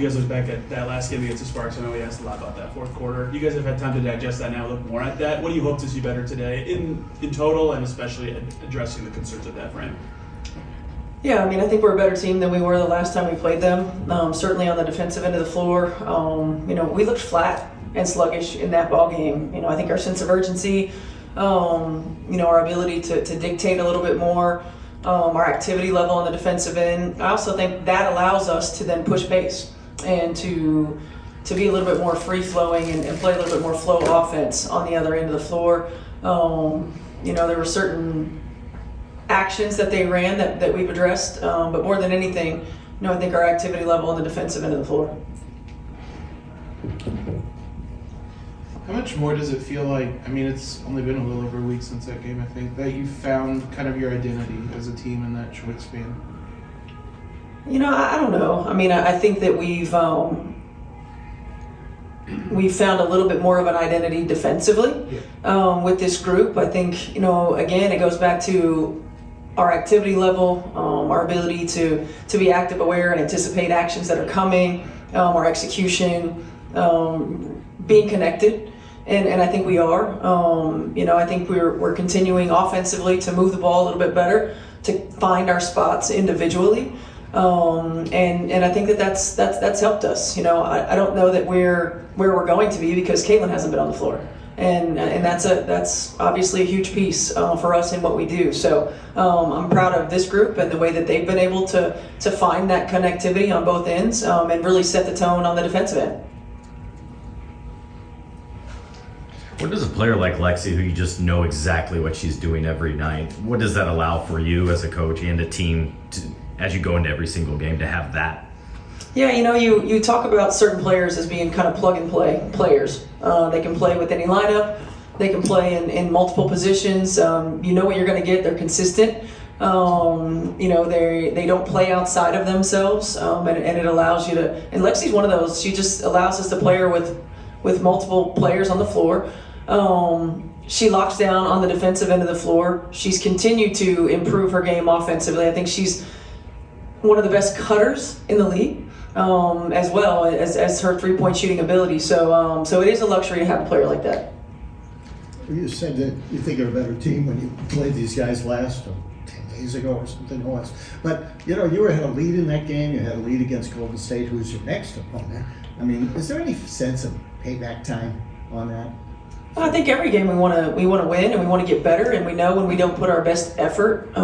You guys look back at that last game against the Sparks. I know we asked a lot about that fourth quarter. You guys have had time to digest that now, look more at that. What do you hope to see better today in total, and especially addressing the concerns of that frame? Yeah, I mean, I think we're a better team than we were the last time we played them. Certainly on the defensive end of the floor, we looked flat and sluggish in that ball game. I think our sense of urgency, our ability to dictate a little bit more, our activity level on the defensive end. I also think that allows us to then push base and to be a little bit more free-flowing and play a little bit more flow offense on the other end of the floor. There were certain actions that they ran that we've addressed, but more than anything, I think our activity level on the defensive end of the floor. How much more does it feel like, it's only been a little over a week since that game, I think, that you found kind of your identity as a team in that short span? I don't know. I think that we've found a little bit more of an identity defensively with this group. I think, again, it goes back to our activity level, our ability to be active, aware, and anticipate actions that are coming, our execution, being connected. And I think we are. I think we're continuing offensively to move the ball a little bit better, to find our spots individually. And I think that's helped us. I don't know that we're where we're going to be because Caitlin hasn't been on the floor, and that's obviously a huge piece for us in what we do. So I'm proud of this group and the way that they've been able to find that connectivity on both ends and really set the tone on the defensive end. What does a player like Lexie, who you just know exactly what she's doing every night, what does that allow for you as a coach and a team as you go into every single game to have that? Yeah, you talk about certain players as being kind of plug and play players. They can play with any lineup. They can play in multiple positions. You know what you're going to get. They're consistent. They don't play outside of themselves, and it allows you to. And Lexie's one of those. She just allows us to play her with multiple players on the floor. She locks down on the defensive end of the floor. She's continued to improve her game offensively. I think she's one of the best cutters in the league, as well as her three-point shooting ability. So it is a luxury to have a player like that. You said that you think you're a better team when you played these guys last 10 days ago or something else. But, you had a lead in that game. You had a lead against Golden State, who's your next opponent. Is there any sense of payback time on that? I think every game we want to win and we want to get better, and we know when we don't put our best effort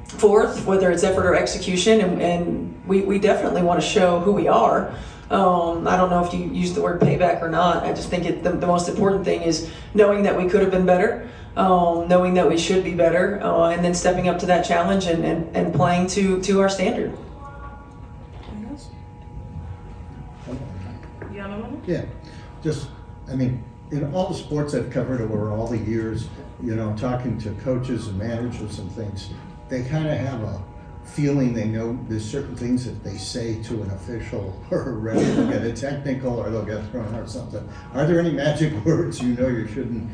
forth, whether it's effort or execution, and we definitely want to show who we are. I don't know if you use the word payback or not. I just think the most important thing is knowing that we could have been better, knowing that we should be better, and then stepping up to that challenge and playing to our standard. Yeah, in all the sports I've covered over all the years, talking to coaches and managers and things, they kind of have a feeling they know there's certain things that they say to an official or a ref, they'll get a technical or they'll get thrown or something. Are there any magic words you shouldn't?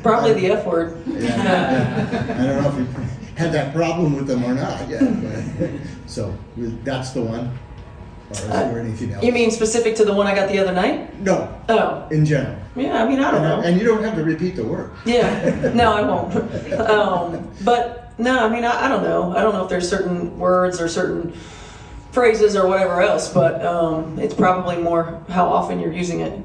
Probably the F word. Yeah. I don't know if you had that problem with them or not yet. But, so that's the one. Or is there anything else? You mean specific to the one I got the other night? No. Oh. In general. Yeah, I don't know. And you don't have to repeat the word. Yeah. No, I won't. But no, I don't know. I don't know if there's certain words or certain phrases or whatever else, but it's probably more how often you're using it.